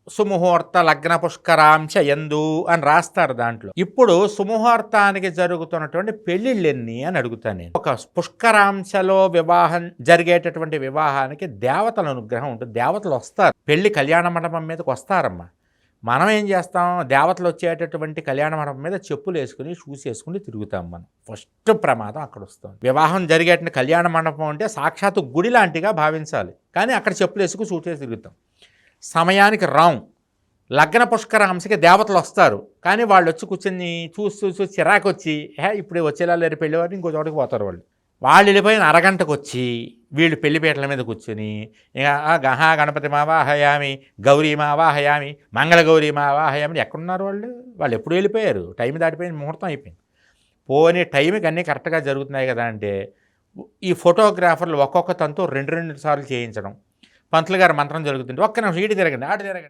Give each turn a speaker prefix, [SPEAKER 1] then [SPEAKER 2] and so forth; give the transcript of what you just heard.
[SPEAKER 1] సుముహూర్త లగ్న పుష్కరాంశ యందు అని రాస్తారు దాంట్లో. ఇప్పుడు సుముహూర్తానికి జరుగుతున్నటువంటి పెళ్ళిళ్ళు ఎన్ని అని అడుగుతాను నేను. ఒక పుష్కరాంశలో వివాహం జరిగేటటువంటి వివాహానికి దేవతల అనుగ్రహం ఉంటుంది. దేవతలు వస్తారు, పెళ్లి కళ్యాణ మండపం మీదకి వస్తారమ్మా. మనం ఏం చేస్తాం, దేవతలు వచ్చేటటువంటి కళ్యాణ మండపం మీద చెప్పులు వేసుకుని షూస్ వేసుకుని తిరుగుతాం. మనం ఫస్ట్ ప్రమాదం అక్కడ వస్తుంది. వివాహం జరిగేటువంటి కళ్యాణ మండపం అంటే సాక్షాత్తు గుడి లాంటిగా భావించాలి, కానీ అక్కడ చెప్పులు వేసుకుని షూట్ వేసి తిరుగుతాం. సమయానికి రాం. లగ్న పుష్కరాంశకి దేవతలు వస్తారు, కానీ వాళ్ళు వచ్చి కూర్చొని చూసి చిరాకు వచ్చి ఇప్పుడు వచ్చేలా లేరు పెళ్ళివారు, ఇంకో చోటకి పోతారు. వాళ్ళు వెళ్ళిపోయిన అరగంటకు వచ్చి వీళ్ళు పెళ్లిపీటల మీద కూర్చొని ఇక గహా గణపతి మావాహయామి, గౌరీ మావాహయామి, మంగళగౌరీ మావాహయామి. ఎక్కడున్నారు వాళ్ళు ఎప్పుడు వెళ్ళిపోయారు, టైం దాటిపోయింది, ముహూర్తం అయిపోయింది. పోనీ టైంకి అన్నీ కరెక్ట్గా జరుగుతున్నాయి కదా అంటే ఈ ఫోటోగ్రాఫర్లు ఒక్కొక్క తంతు 2 సార్లు చేయించడం. పంతులు గారు మంత్రం జరుగుతుంటే ఒక్క నిమిషం ఇటు తిరగండి, అటు తిరగండి.